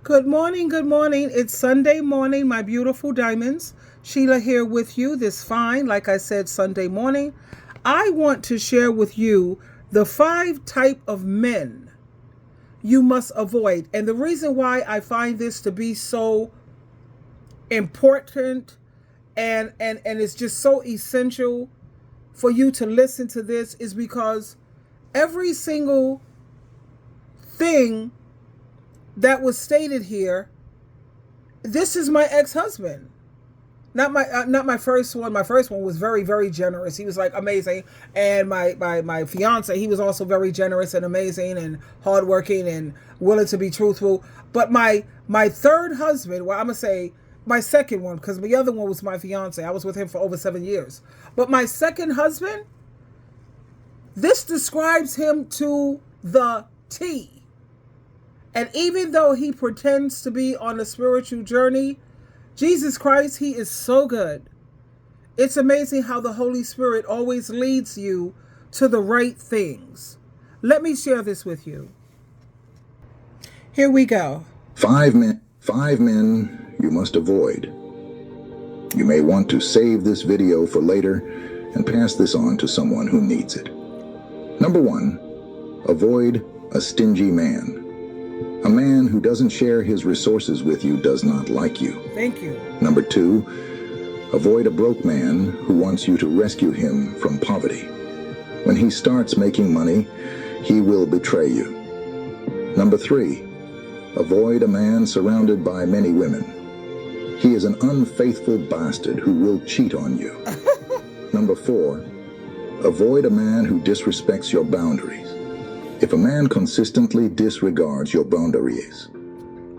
Good morning, good morning. It's Sunday morning, my beautiful diamonds. Sheila here with you this fine, like I said, Sunday morning. I want to share with you the 5 type of men you must avoid. And the reason why I find this to be so important and it's just so essential for you to listen to this is because every single thing that was stated here, this is my ex-husband. Not my first one. My first one was very, very generous. He was like amazing. And my fiance, he was also very generous and amazing and hardworking and willing to be truthful. But my third husband, well, I'm gonna say my second one, because the other one was my fiance. I was with him for over 7 years. But my second husband, this describes him to the T. And even though he pretends to be on a spiritual journey, Jesus Christ, he is so good. It's amazing how the Holy Spirit always leads you to the right things. Let me share this with you. Here we go. Five men you must avoid. You may want to save this video for later and pass this on to someone who needs it. Number 1, avoid a stingy man. A man who doesn't share his resources with you does not like you. Thank you. Number 2, avoid a broke man who wants you to rescue him from poverty. When he starts making money, he will betray you. Number 3, avoid a man surrounded by many women. He is an unfaithful bastard who will cheat on you. Number 4, avoid a man who disrespects your boundaries. If a man consistently disregards your boundaries,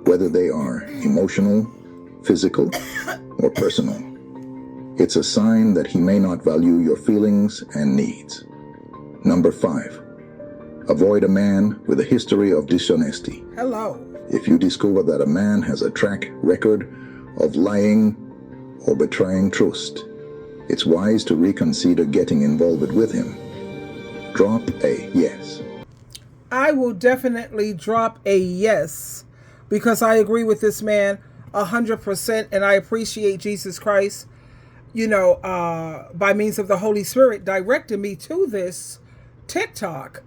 whether they are emotional, physical, or personal, it's a sign that he may not value your feelings and needs. Number 5, avoid a man with a history of dishonesty. Hello. If you discover that a man has a track record of lying or betraying trust, it's wise to reconsider getting involved with him. Drop a yes. I will definitely drop a yes because I agree with this man 100%, and I appreciate Jesus Christ, by means of the Holy Spirit directing me to this TikTok.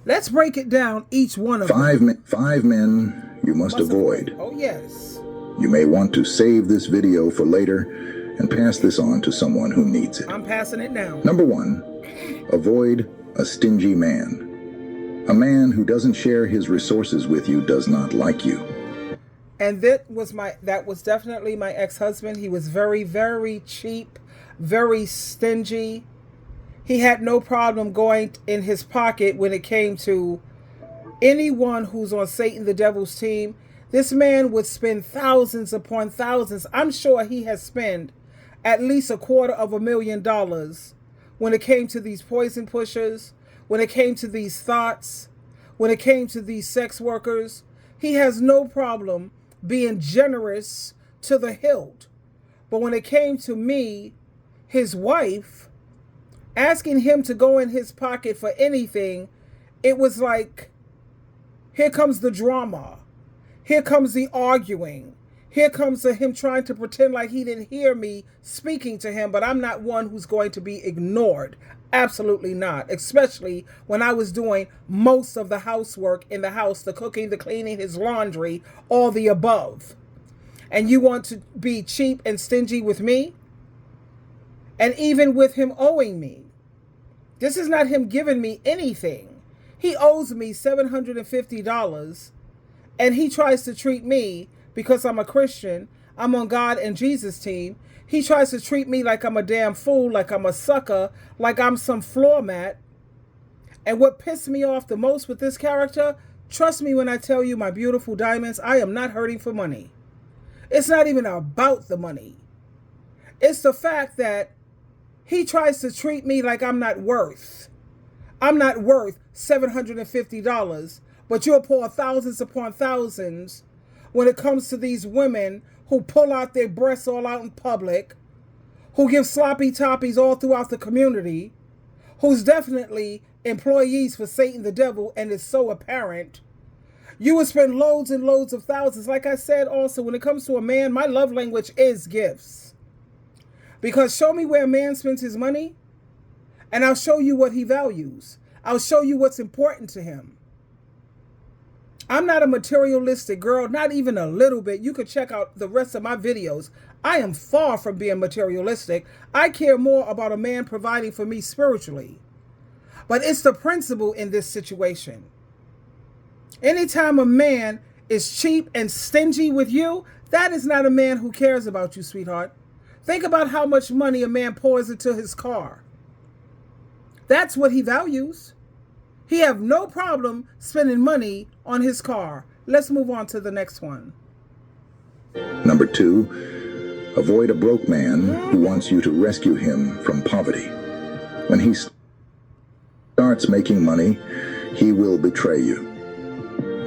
Let's break it down, each one of them. 5 men you must avoid. Oh, yes. You may want to save this video for later and pass this on to someone who needs it. I'm passing it now. Number 1, avoid a stingy man. A man who doesn't share his resources with you does not like you. And that was definitely my ex-husband. He was very, very cheap, very stingy. He had no problem going in his pocket when it came to anyone who's on Satan the Devil's team. This man would spend thousands upon thousands. I'm sure he has spent at least $250,000 when it came to these poison pushers, when it came to these thoughts, when it came to these sex workers. He has no problem being generous to the hilt. But when it came to me, his wife, asking him to go in his pocket for anything, it was like, here comes the drama. Here comes the arguing. Here comes him trying to pretend like he didn't hear me speaking to him, but I'm not one who's going to be ignored. Absolutely not. Especially when I was doing most of the housework in the house, the cooking, the cleaning, his laundry, all the above. And you want to be cheap and stingy with me? And even with him owing me. This is not him giving me anything. He owes me $750, and he tries to treat me, because I'm a Christian, I'm on God and Jesus' team, he tries to treat me like I'm a damn fool, like I'm a sucker, like I'm some floor mat. And what pissed me off the most with this character, trust me when I tell you, my beautiful diamonds, I am not hurting for money. It's not even about the money. It's the fact that he tries to treat me like I'm not worth $750, but you'll pour thousands upon thousands when it comes to these women who pull out their breasts all out in public, who give sloppy toppies all throughout the community, who's definitely employees for Satan the devil, and it's so apparent. You would spend loads and loads of thousands. Like I said also, when it comes to a man, my love language is gifts. Because show me where a man spends his money, and I'll show you what he values. I'll show you what's important to him. I'm not a materialistic girl, not even a little bit. You could check out the rest of my videos. I am far from being materialistic. I care more about a man providing for me spiritually. But it's the principle in this situation. Anytime a man is cheap and stingy with you, that is not a man who cares about you, sweetheart. Think about how much money a man pours into his car. That's what he values. He have no problem spending money on his car. Let's move on to the next one. Number 2, avoid a broke man who wants you to rescue him from poverty. When he starts making money, he will betray you.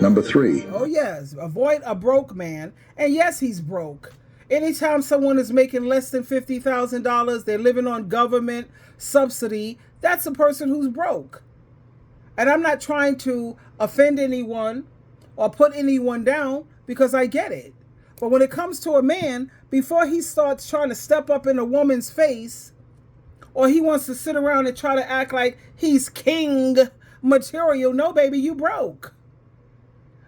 Number 3. Oh yes, avoid a broke man. And yes, he's broke. Anytime someone is making less than $50,000, they're living on government subsidy, that's a person who's broke. And I'm not trying to offend anyone or put anyone down, because I get it. But when it comes to a man, before he starts trying to step up in a woman's face, or he wants to sit around and try to act like he's king material, no baby, you broke.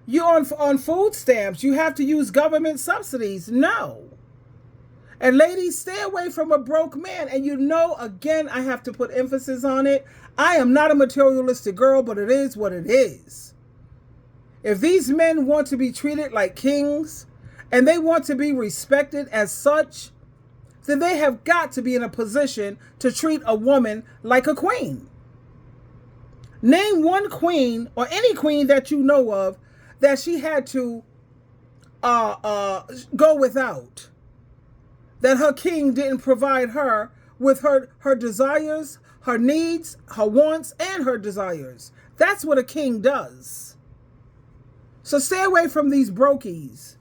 You on food stamps, you have to use government subsidies. No. And ladies, stay away from a broke man. And you know, again, I have to put emphasis on it. I am not a materialistic girl, but it is what it is. If these men want to be treated like kings and they want to be respected as such, then they have got to be in a position to treat a woman like a queen. Name one queen or any queen that you know of that she had to go without, that her king didn't provide her with her desires, her needs, her wants, and her desires. That's what a king does. So stay away from these brokies,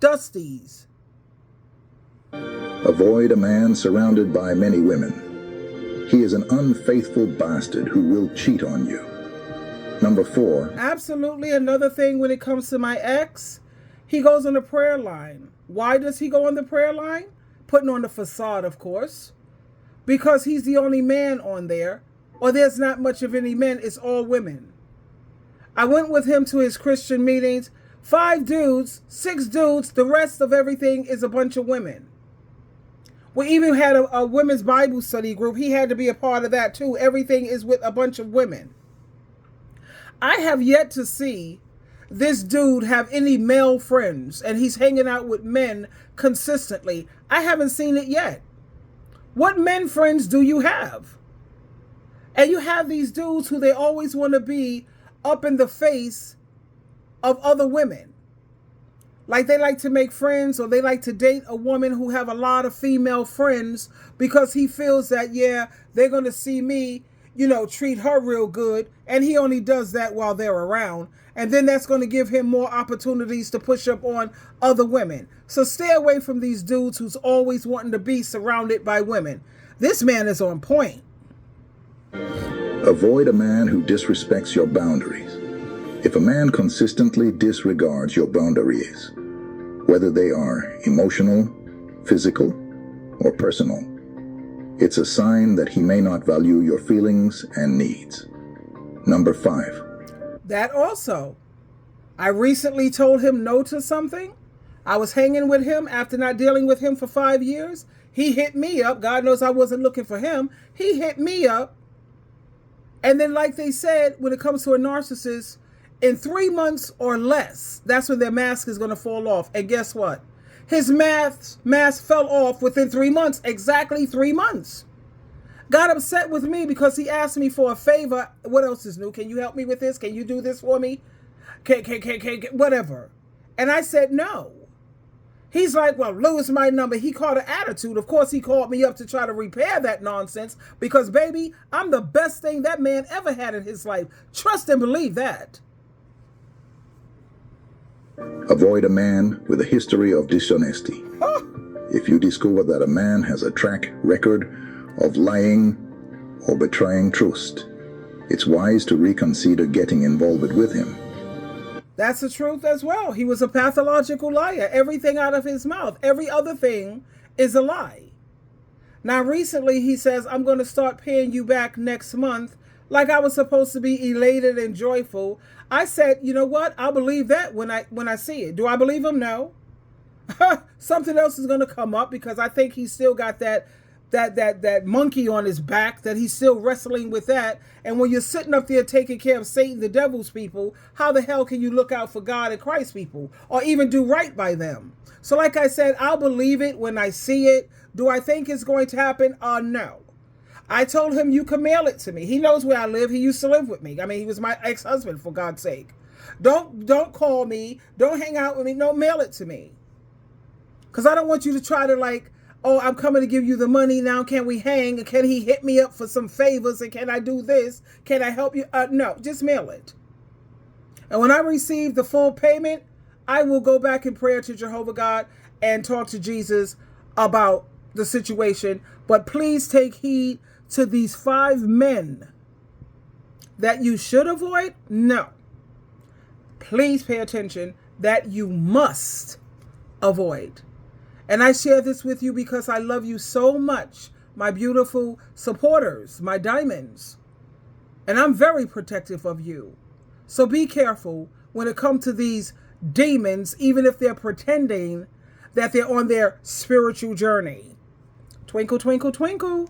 Dusties. Avoid a man surrounded by many women. He is an unfaithful bastard who will cheat on you. Number 4. Absolutely another thing when it comes to my ex, he goes on the prayer line. Why does he go on the prayer line? Putting on the facade, of course. Because he's the only man on there, or there's not much of any men, it's all women. I went with him to his Christian meetings. 5 dudes, 6 dudes, the rest of everything is a bunch of women. We even had a women's Bible study group. He had to be a part of that too. Everything is with a bunch of women. I have yet to see this dude have any male friends, and he's hanging out with men consistently. I haven't seen it yet. What men friends do you have? And you have these dudes who they always want to be up in the face of other women. Like they like to make friends, or they like to date a woman who have a lot of female friends because he feels that, yeah, they're going to see me, you know, treat her real good. And he only does that while they're around. And then that's going to give him more opportunities to push up on other women. So stay away from these dudes who's always wanting to be surrounded by women. This man is on point. Avoid a man who disrespects your boundaries. If a man consistently disregards your boundaries, whether they are emotional, physical, or personal, it's a sign that he may not value your feelings and needs. Number 5. That also. I recently told him no to something. I was hanging with him after not dealing with him for 5 years. He hit me up. God knows I wasn't looking for him. He hit me up. And then, like they said, when it comes to a narcissist, in 3 months or less, that's when their mask is going to fall off. And guess what? His mask fell off within 3 months. Exactly 3 months. Got upset with me because he asked me for a favor. What else is new? Can you help me with this? Can you do this for me? Whatever. And I said no. He's like, well, lose my number. He caught an attitude. Of course, he called me up to try to repair that nonsense because, baby, I'm the best thing that man ever had in his life. Trust and believe that. Avoid a man with a history of dishonesty. If you discover that a man has a track record of lying or betraying trust, it's wise to reconsider getting involved with him. That's the truth as well. He was a pathological liar. Everything out of his mouth, every other thing is a lie. Now, recently he says, I'm going to start paying you back next month, like I was supposed to be elated and joyful. I said, you know what? I'll believe that when I see it. Do I believe him? No. Something else is going to come up, because I think he's still got that monkey on his back, that he's still wrestling with that. And when you're sitting up there taking care of Satan, the devil's people, how the hell can you look out for God and Christ's people, or even do right by them? So like I said, I'll believe it when I see it. Do I think it's going to happen? No. I told him, you can mail it to me. He knows where I live. He used to live with me. I mean, he was my ex-husband, for God's sake. Don't call me. Don't hang out with me. No, mail it to me. Because I don't want you to try to like, oh, I'm coming to give you the money now. Can we hang? And can he hit me up for some favors? And can I do this? Can I help you? No, just mail it. And when I receive the full payment, I will go back in prayer to Jehovah God and talk to Jesus about the situation. But please take heed to these 5 men that you should avoid. No. Please pay attention that you must avoid. And I share this with you because I love you so much, my beautiful supporters, my diamonds. And I'm very protective of you. So be careful when it comes to these demons, even if they're pretending that they're on their spiritual journey. Twinkle, twinkle, twinkle.